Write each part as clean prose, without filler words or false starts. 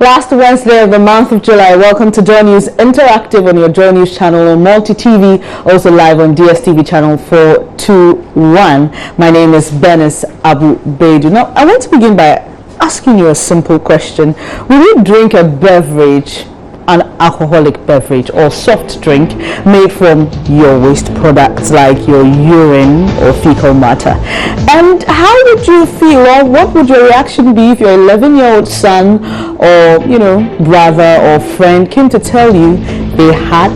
Last Wednesday of the month of July. Welcome to Joy News Interactive on your Joy News channel on Multi TV, also live on DSTV channel 421. My name is Benis Abu Beidu. Now, I want to begin by asking you a simple question. Will you drink a beverage, an alcoholic beverage or soft drink made from your waste products like your urine or fecal matter? And how would you feel, or what would your reaction be if your 11-year-old son or brother or friend came to tell you they had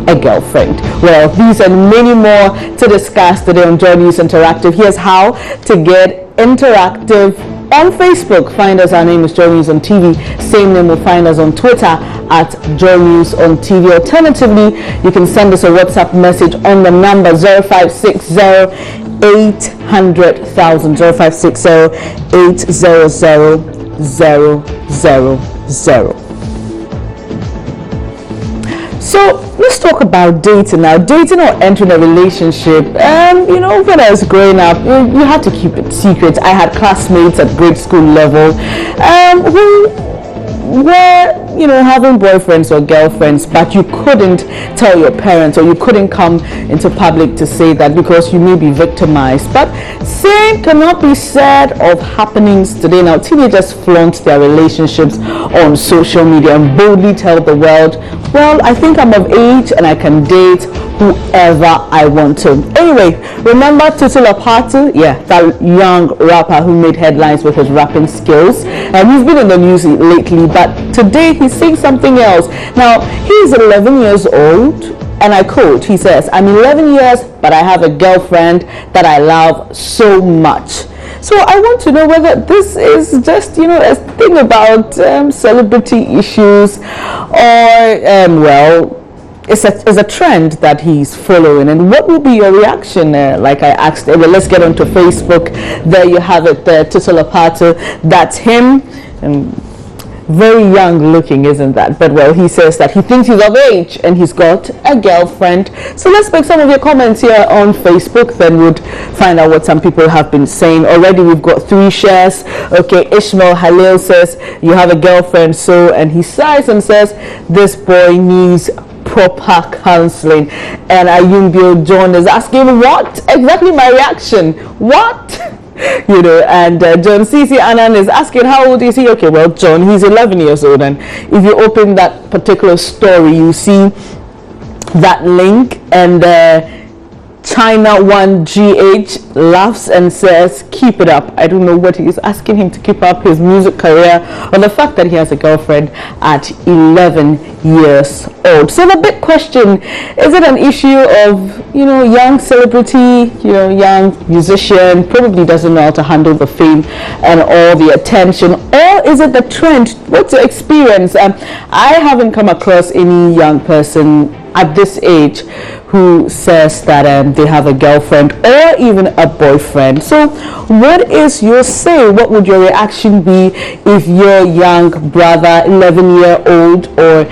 a girlfriend? Well, these and many more to discuss today on Joy News Interactive. Here's how to get interactive on Facebook. Find us, our name is Joy News on TV. Same name will find us on Twitter at Joy News on TV. Alternatively, you can send us a WhatsApp message on the number 0560 800,000 0560 800 000. So let's talk about dating now. Dating or entering a relationship. When I was growing up, you had to keep it secret. I had classmates at grade school level who were having boyfriends or girlfriends, but you couldn't tell your parents, or you couldn't come into public to say that because you may be victimized. But same cannot be said of happenings today. Now, teenagers flaunt their relationships on social media and boldly tell the world, well, I think I'm of age and I can date whoever I want to. Anyway, remember Tutu Lapatu? Yeah, that young rapper who made headlines with his rapping skills. And he's been in the news lately, but today he's saying something else. Now, he's 11 years old, and I quote, he says, I'm 11 years, but I have a girlfriend that I love so much. So I want to know whether this is just, a thing about celebrity issues, or, it's a trend that he's following. And what will be your reaction? Like I asked, well, let's get onto Facebook. There you have it there, Tutu Lapatu. That's him. Very young looking, isn't that? But well, he says that he thinks he's of age and he's got a girlfriend. So let's make some of your comments here on Facebook, then we'd find out what some people have been saying. Already we've got 3 shares. Okay, Ishmael Halil says you have a girlfriend, so, and he sighs and says this boy needs proper counseling. And Ayumbio John is asking, what exactly my reaction? What? And John Cici Annan is asking, how old is he? Okay, well, John, he's 11 years old, and if you open that particular story, you see that link, and China 1GH laughs and says, keep it up. I don't know what he is asking him to keep up, his music career or the fact that he has a girlfriend at 11 years old. So the big question, is it an issue of, young celebrity, young musician, probably doesn't know how to handle the fame and all the attention, or is it the trend? What's your experience? I haven't come across any young person at this age who says that they have a girlfriend or even a boyfriend. So what is your say? What would your reaction be if your young brother, 11-year-old, or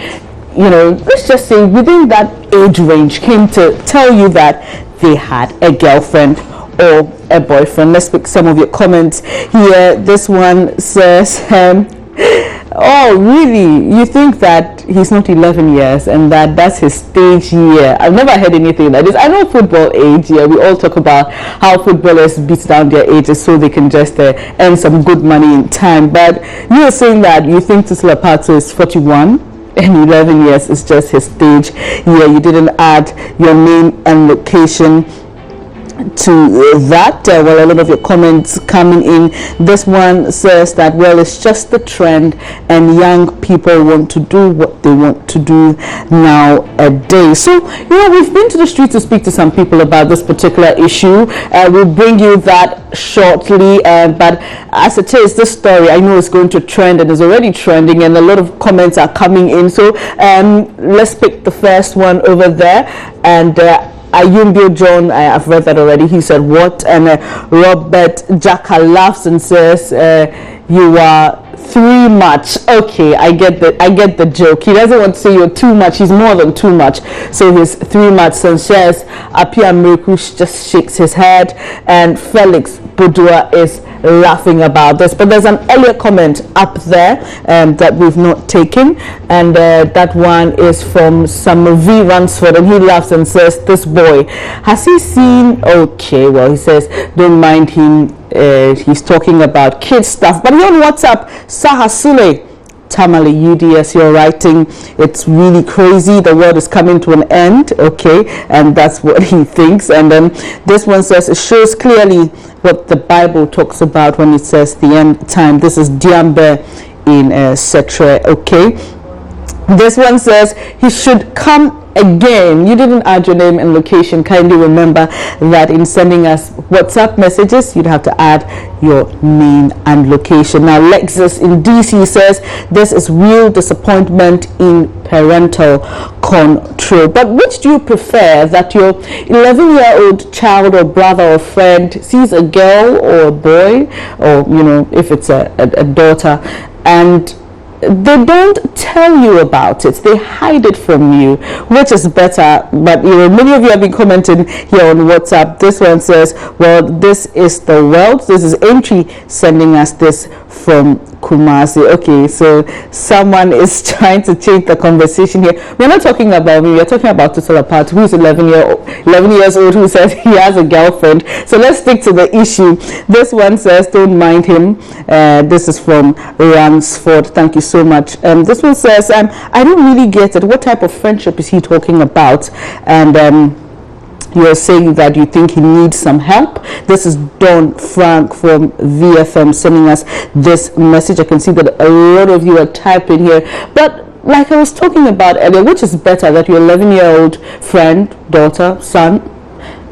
let's just say within that age range, came to tell you that they had a girlfriend or a boyfriend? Let's pick some of your comments here. This one says, oh, really? You think that he's not 11 years and that's his stage year? I've never heard anything like this. I know football age, yeah, we all talk about how footballers beat down their ages so they can just earn some good money in time. But you're saying that you think Tutu Lapatu is 41 and 11 years is just his stage year. You didn't add your name and location to that. Well, a lot of your comments coming in. This one says that, well, it's just the trend and young people want to do what they want to do nowadays. So we've been to the street to speak to some people about this particular issue. We'll bring you that shortly, but as it is, this story I know is going to trend and is already trending, and a lot of comments are coming in. So let's pick the first one over there. And Ayumbio John, I've read that already. He said, what? And Robert Jaka laughs and says, you are 3 much. Okay, I get the joke. He doesn't want to say you're too much. He's more than too much. So he's 3 much. Sanchez Apia Mekush just shakes his head, and Felix Budua is laughing about this. But there's an earlier comment up there that we've not taken, and that one is from some V Ransford, and he laughs and says, "This boy, has he seen?" Okay, well, he says, "Don't mind him. He's talking about kid stuff." But here on WhatsApp, Saha Sule Tamale UDS, you're writing, "It's really crazy. The world is coming to an end." Okay, and that's what he thinks. And then this one says, "It shows clearly what the Bible talks about when it says the end time." This is Diambe in Setre. Okay, this one says, "He should come again." You didn't add your name and location. Kindly remember that in sending us WhatsApp messages, you'd have to add your name and location. Now, Lexus in DC says, "This is real disappointment in parental control." But which do you prefer, that your 11-year-old child or brother or friend sees a girl or a boy, or, you know, if it's a daughter, and they don't tell you about it, they hide it from you? Which is better? But you know, many of you have been commenting here on WhatsApp. This one says, "Well, this is the world." This is Entry sending us this from Kumasi. Okay, so someone is trying to change the conversation here. We're not talking about me, we're talking about Tutola Pat, who's 11 years old, who says he has a girlfriend. So let's stick to the issue. This one says, "Don't mind him." This is from Ransford. Thank you so much. This one says, "I don't really get it. What type of friendship is he talking about?" And you're saying that you think he needs some help. This is Don Frank from VFM sending us this message. I can see that a lot of you are typing here. But like I was talking about earlier, which is better, that your 11-year-old friend, daughter, son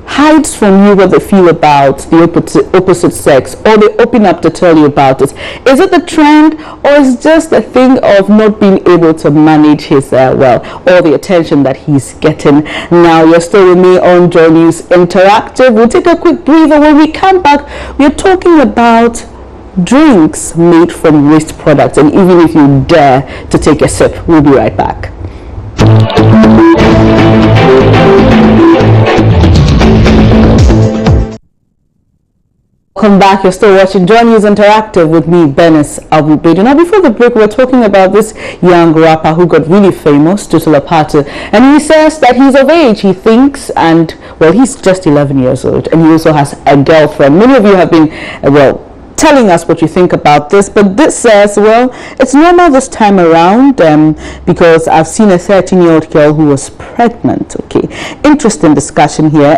hides from you what they feel about the opposite sex, or they open up to tell you about it? Is it the trend, or is it just a thing of not being able to manage his all the attention that he's getting? Now, you're still with me on Joy News Interactive. We'll take a quick breather. When we come back, we're talking about drinks made from waste products, and even if you dare to take a sip, we'll be right back. Welcome back. You're still watching Joy News Interactive with me, Benis Abubedu. Now, before the break, we were talking about this young rapper who got really famous, Tutola Patu, and he says that he's of age, he thinks, and well, he's just 11 years old, and he also has a girlfriend. Many of you have been, telling us what you think about this, but this says, well, it's normal this time around because I've seen a 13-year-old girl who was pregnant. Okay, interesting discussion here.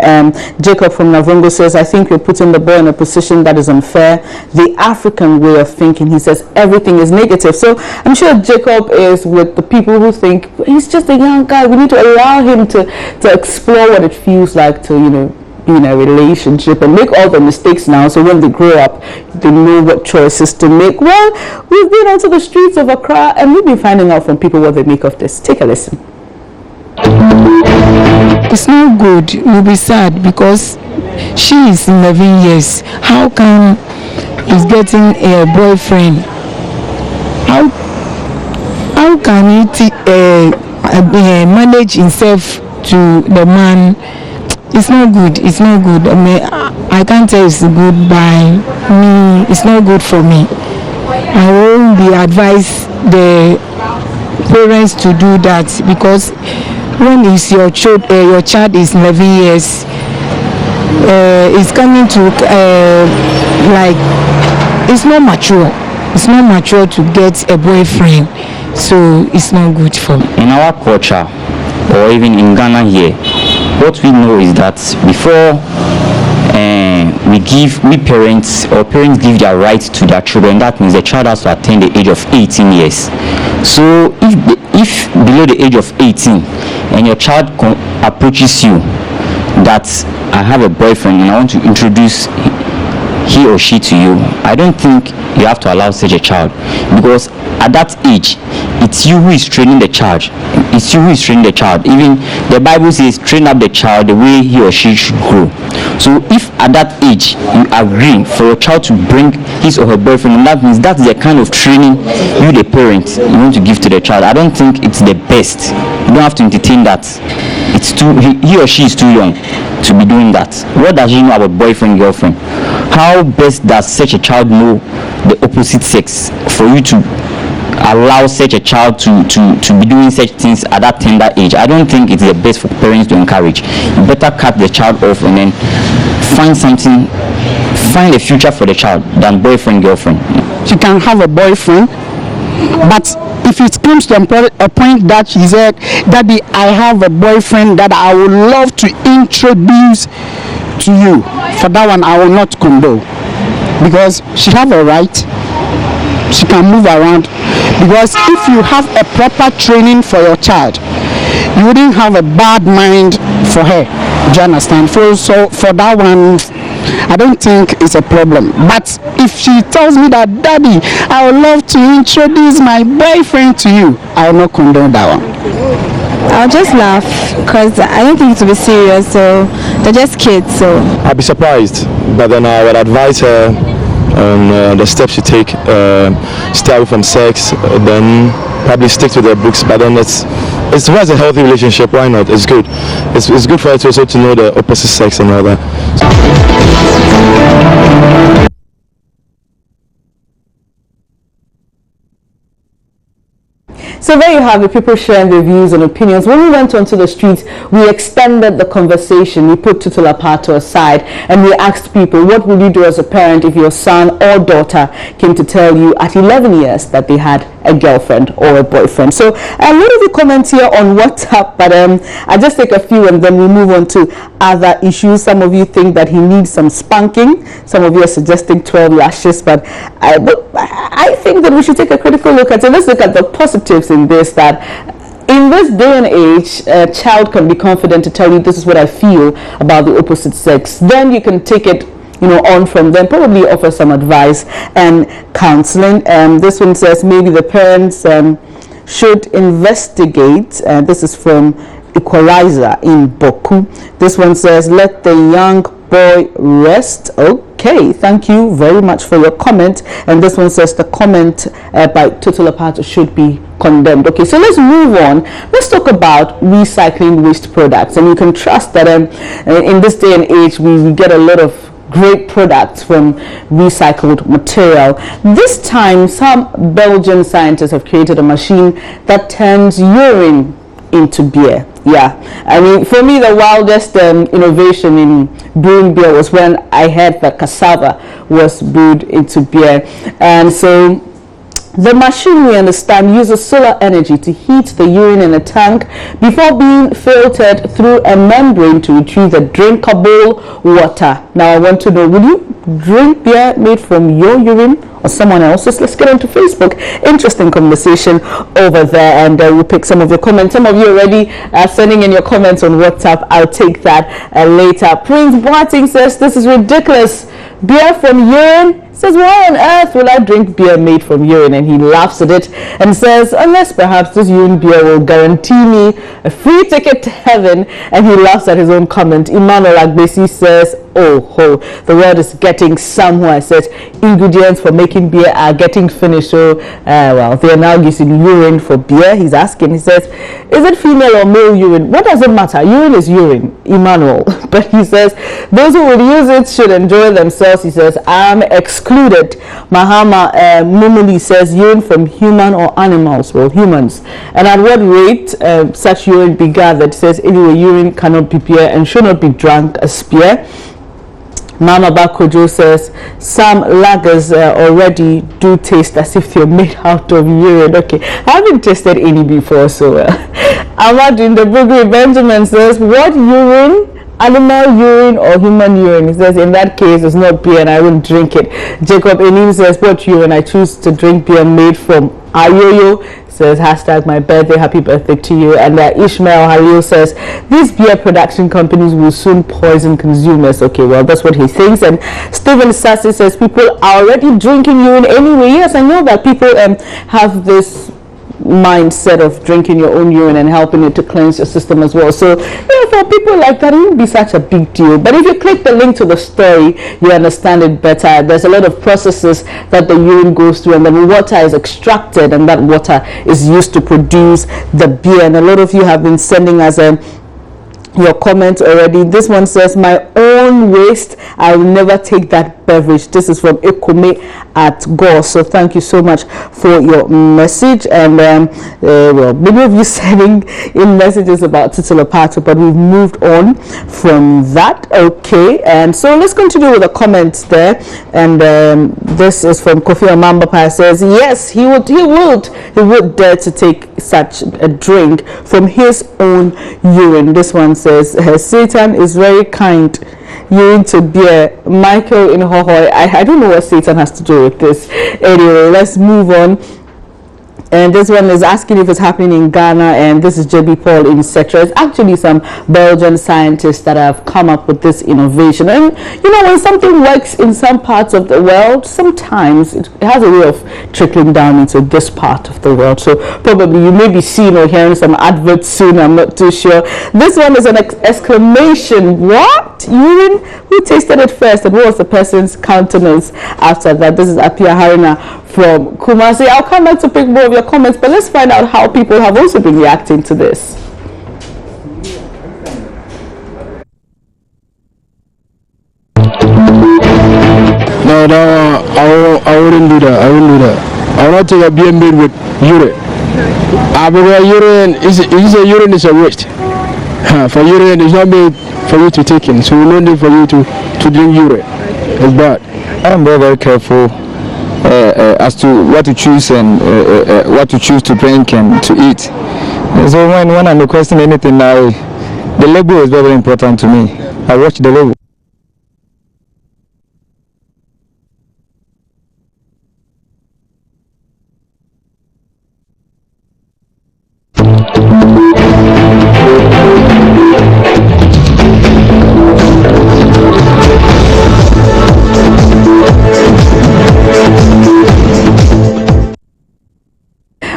Jacob from Navungo says, "I think you're putting the boy in a position that is unfair. The African way of thinking," he says, "everything is negative." So I'm sure Jacob is with the people who think he's just a young guy. We need to allow him to explore what it feels like to, you know, be in a relationship and make all the mistakes now, so when they grow up they know what choices to make. Well, we've been onto the streets of Accra and we've been finding out from people what they make of this. Take a listen. It's not good. We'll be sad because she is 11 years. How come he's getting a boyfriend? How can he manage himself to the man? It's not good. It's not good. I mean, I can't tell it's good by me. It's not good for me. I won't be advise the parents to do that, because when is your child is 11 years, it's coming to like, it's not mature. It's not mature to get a boyfriend, so it's not good for me. In our culture, or even in Ghana here, what we know is that before parents give their right to their children, that means the child has to attain the age of 18 years. So if below the age of 18 and your child approaches you that I have a boyfriend and I want to introduce he or she to you, I don't think you have to allow such a child, because at that age it's you who is training the child. It's you who is training the child. Even the Bible says, train up the child the way he or she should grow. So if at that age you agree for your child to bring his or her boyfriend, and that means that's the kind of training you, the parent, you want to give to the child. I don't think it's the best. You don't have to entertain that. It's too, he or she is too young to be doing that. What does she know about boyfriend, girlfriend? how best does such a child know the opposite sex for you to allow such a child to be doing such things at that tender age? I don't think it's the best for parents to encourage. You better cut the child off and then find a future for the child than boyfriend, girlfriend. She can have a boyfriend, but if it comes to a point that she said, Daddy, I have a boyfriend that I would love to introduce to you, for that one I will not condone, because she have a right, she can move around, because if you have a proper training for your child, you wouldn't have a bad mind for her. Do you understand? So for that one, I don't think it's a problem. But if she tells me that, Daddy, I would love to introduce my boyfriend to you, I will not condone that one. I'll just laugh because I don't think it will be serious. So they're just kids. So I'll be surprised, but then I would advise her on the steps to take. Stay away from sex, then probably stick to their books. But then it's a healthy relationship. Why not? It's good. It's good for her to also to know the opposite sex and all that. So there you have it, people sharing their views and opinions. When we went onto the streets, we extended the conversation. We put Tutul Apato aside and we asked people, what would you do as a parent if your son or daughter came to tell you at 11 years that they had a girlfriend or a boyfriend? So a lot of the comments here on WhatsApp, but I just take a few and then we move on to other issues. Some of you think that he needs some spanking. Some of you are suggesting 12 lashes, but I think that we should take a critical look at it. Let's look at the positives in this, that in this day and age, a child can be confident to tell you, this is what I feel about the opposite sex. Then you can take it on from them, probably offer some advice and counseling. This one says maybe the parents should investigate. This is from Equalizer in Boku. This one says, let the young boy rest. Okay, thank you very much for your comment. And this one says the comment by Tutul Apato should be condemned. Okay, so let's move on. Let's talk about recycling waste products. And you can trust that in this day and age we get a lot of great products from recycled material. This time some Belgian scientists have created a machine that turns urine into beer. Yeah, I mean, for me the wildest innovation in brewing beer was when I heard that cassava was brewed into beer. And so the machine, we understand, uses solar energy to heat the urine in a tank before being filtered through a membrane to retrieve the drinkable water. Now I want to know, will you drink beer made from your urine or someone else's? Let's get onto Facebook. Interesting conversation over there, and we'll pick some of your comments. Some of you already sending in your comments on WhatsApp. I'll take that later. Prince Boating says this is ridiculous. Beer from urine? Says, why on earth will I drink beer made from urine? And he laughs at it and says, unless perhaps this urine beer will guarantee me a free ticket to heaven. And he laughs at his own comment. Emmanuel Agbesi says, oh ho, the world is getting somewhere. Says ingredients for making beer are getting finished. So well, they are now using urine for beer. He's asking, he says, is it female or male urine? What does it matter? Urine is urine, Emmanuel. But he says those who would use it should enjoy themselves. He says, I'm excluded. Mahama Mumuli says urine from human or animals. Well, humans. And at what rate such urine be gathered? Says anyway, urine cannot be beer and should not be drunk as beer. Mama Bakojo says some lagers already do taste as if they're made out of urine. Okay, I haven't tasted any before, so Ahmad in the Bugri Benjamin says, what urine? Animal urine or human urine? He says in that case it's not beer and I won't drink it. Jacob Enim says, what urine? I choose to drink beer made from ayoyo. Says hashtag my birthday, happy birthday to you. And Ishmael Halil says these beer production companies will soon poison consumers. Okay, well, that's what he thinks. And Stephen Sassy says people are already drinking urine anyway. Yes, I know that people have this mindset of drinking your own urine and helping it to cleanse your system as well. So yeah, for people like that, it wouldn't be such a big deal. But if you click the link to the story, you understand it better. There's a lot of processes that the urine goes through, and then water is extracted, and that water is used to produce the beer. And a lot of you have been sending us your comment already. This one says, my own waste, I will never take that beverage. This is from Ekome at Gore. So thank you so much for your message. And well, many of you sending in messages about Tito Lopato, but we've moved on from that. Okay, and so let's continue with the comments there. And this is from Kofi Amambapa. Says yes, he would dare to take such a drink from his own urine. This one says Satan is very kind. Urine to beer. Michael in Hohoi. I don't know what Satan has to do with this. Anyway, let's move on. And this one is asking if it's happening in Ghana, and this is JB Paul in Cetra. It's actually some Belgian scientists that have come up with this innovation. And you know, when something works in some parts of the world, sometimes it has a way of trickling down into this part of the world. So probably you may be seeing or hearing some adverts soon, I'm not too sure. This one is an exclamation. What? Urine? Who tasted it first, and what was the person's countenance after that? This is Apia Harina from Kumasi. I'll come back to pick more of your comments, but let's find out how people have also been reacting to this. No, I wouldn't do that. I will not take a beer made with urine. Urine is a waste. For urine, it's not made for you to take in, so we don't need for you to drink urine. It's bad. I'm very careful as to what to choose and what to choose to drink and to eat. So when I'm requesting anything now, the label is very important to me. I watch the label.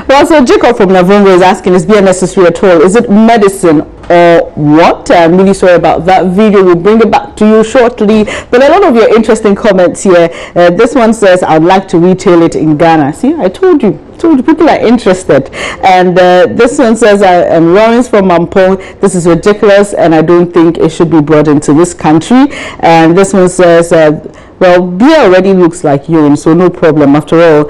Well, so Jacob from Navungo is asking, is beer necessary at all? Is it medicine or what? I'm really sorry about that video. We'll bring it back to you shortly. But a lot of your interesting comments here. This one says, I'd like to retail it in Ghana. See, I told you. People are interested. And this one says, I'm Lawrence from Mampong. This is ridiculous, and I don't think it should be brought into this country. And this one says, well, beer already looks like urine, so no problem. After all,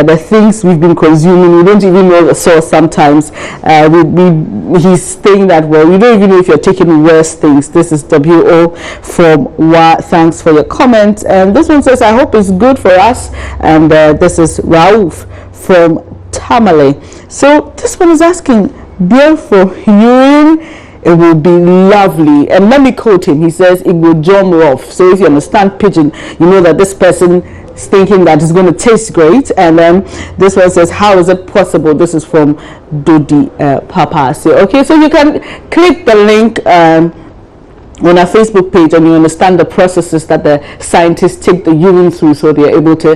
the things we've been consuming, we don't even know the source sometimes. He's saying that, well, you don't even know if you're taking worse things. This is WO from Wa. Thanks for your comment. And this one says, I hope it's good for us. And this is Rauf from Tamale. So this one is asking, beer for urine, it will be lovely. And let me quote him. He says it will jump off. So if you understand pidgin, you know that this person is thinking that it's going to taste great. And then this one says, how is it possible? This is from Dodi Papa. So okay, so you can click the link on our Facebook page, and you understand the processes that the scientists take the urine through, so they're able to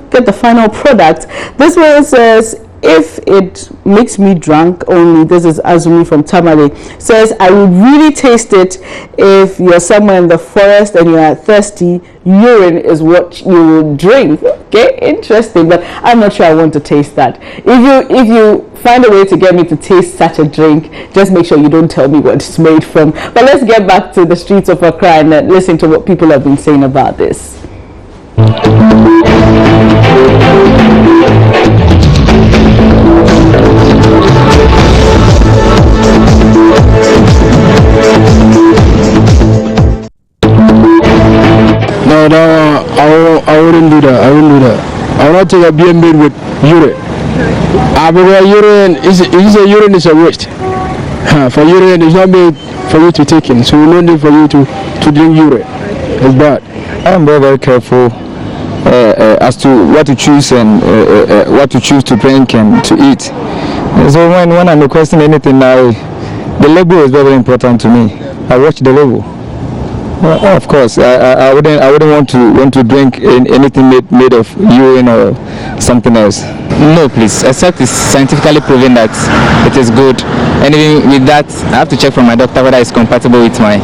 get the final product. This one says, if it makes me drunk only, this is Azumi from Tamale, says, I would really taste it if you're somewhere in the forest and you're thirsty. Urine is what you would drink. Okay, interesting, but I'm not sure I want to taste that. If you find a way to get me to taste such a drink, just make sure you don't tell me what it's made from. But let's get back to the streets of Accra and listen to what people have been saying about this. No, I wouldn't do that. I will not take a beer made with urine. Urine is a waste. For urine, it's not made for you to take in, so we don't need for you to drink urine. It's bad. I'm very careful as to what to choose and what to choose to drink and to eat. So when I'm requesting anything now, the label is very important to me. I watch the label. Well, of course, I wouldn't want to drink anything made of urine or something else. No, please, except it's scientifically proven that it is good. And even with that, I have to check from my doctor whether it's compatible with my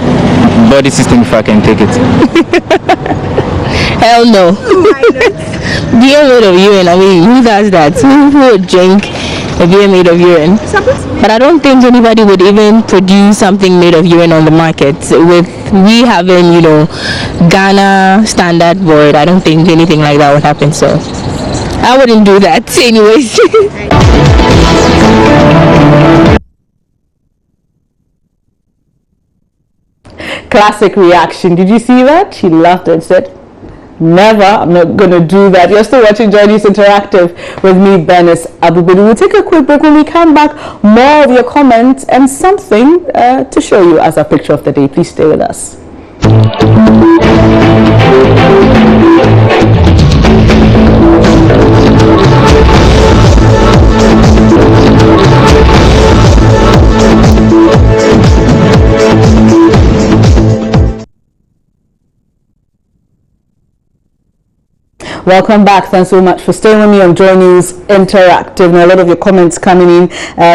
body system if I can take it. Hell no. Beer made of urine, I mean, who does that? Who would drink a beer made of urine? But I don't think anybody would even produce something made of urine on the market. With we having, Ghana standard board, I don't think anything like that would happen. So I wouldn't do that anyways. Classic reaction. Did you see that? She laughed and said, never, I'm not going to do that. You're still watching Joy News Interactive with me, Bernice Abubudu. We'll take a quick break. When we come back, more of your comments and something to show you as a picture of the day. Please stay with us. Welcome back. Thanks so much for staying with me on Joy News Interactive. Now, a lot of your comments coming in.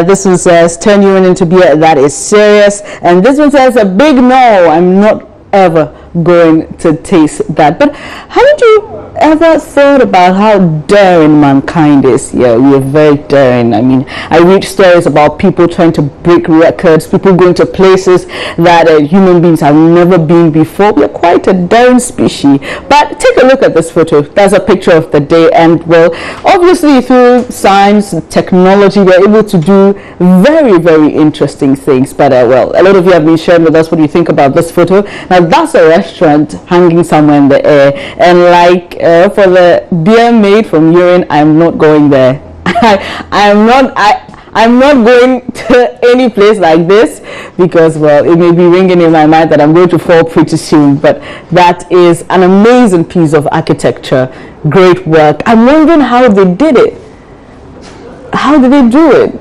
This one says, turn urine into beer. That is serious. And this one says, a big no. I'm not ever going to taste that. But haven't you ever thought about how daring mankind is? Yeah, we are very daring. I mean, I read stories about people trying to break records, people going to places that human beings have never been before. We are quite a daring species. But take a look at this photo. That's a picture of the day, and well, obviously through science and technology, we're able to do very, very interesting things. But well, a lot of you have been sharing with us what do you think about this photo. Now, that's a restaurant hanging somewhere in the air, and like for the beer made from urine, I'm not going there. I'm not going to any place like this because, well, it may be ringing in my mind that I'm going to fall pretty soon. But that is an amazing piece of architecture. Great work. I'm wondering how they did it. How did they do it?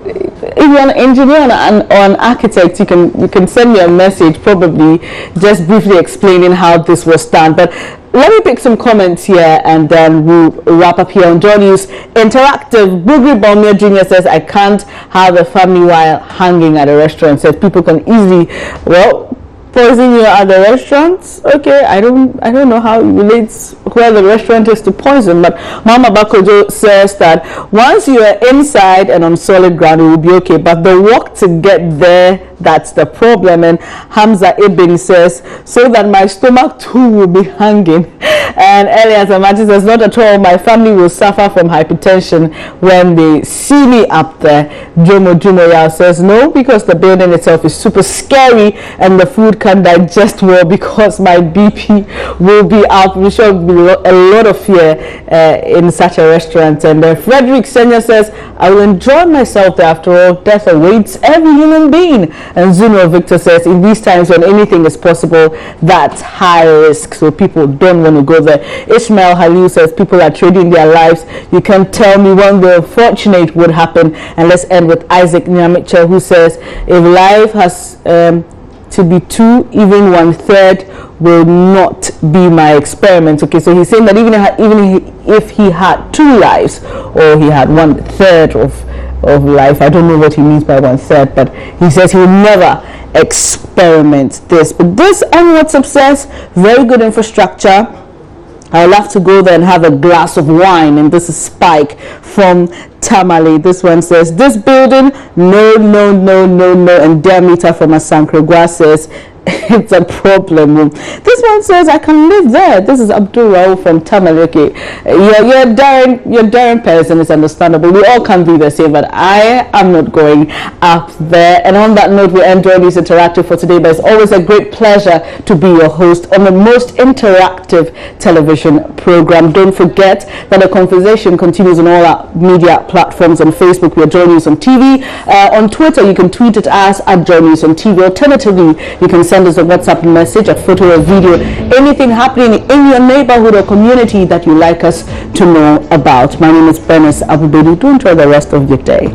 If you're an engineer or an architect, you can send me a message, probably just briefly explaining how this was done. But let me pick some comments here and then we'll wrap up here on Joy News Interactive. Bugri Bomia Jr. says, I can't have a family while hanging at a restaurant. Says people can easily, well, poison you at the restaurants. Okay, I don't know how it relates where the restaurant is to poison, but Mama Bakojo says that once you are inside and on solid ground, it will be okay, but the walk to get there, that's the problem. And Hamza Ibn says, so that my stomach too will be hanging. And Elias Amati says, not at all, my family will suffer from hypertension when they see me up there. Jomo Jumoya says, no, because the building itself is super scary and the food can digest well because my BP will be up. We should be a lot of fear in such a restaurant. And Frederick Senya says, I will enjoy myself there. After all, death awaits every human being. And Zuno Victor says, in these times when anything is possible, that's high risk, so people don't want to go there. Ishmael Halil says, people are trading their lives. You can tell me when the fortunate would happen. And let's end with Isaac Nyamicha, who says, if life has to be 2, even 1/3 will not be my experiment. Okay, so he's saying that even if he had 2 lives, or he had 1/3 of life, I don't know what he means by 1/3, but he says he will never experiment this. But this on WhatsApp says, very good infrastructure. I'll have to go there and have a glass of wine. And this is Spike from Tamale. This one says, this building, no. And Diameter from Asankregua says, it's a problem. This one says, I can live there. This is Abdul Rahul from Tamale. Okay, you're a daring person. It's understandable. We all can be the same, but I am not going up there. And on that note, we end Joy News Interactive for today. But it's always a great pleasure to be your host on the most interactive television program. Don't forget that the conversation continues on all our media platforms. On Facebook, we are Joy News on TV. On Twitter, you can tweet at us at Joy News on TV. Alternatively, you can send us a WhatsApp message, a photo or video, anything happening in your neighborhood or community that you like us to know about. My name is Bernice Abubudu. Do enjoy the rest of your day.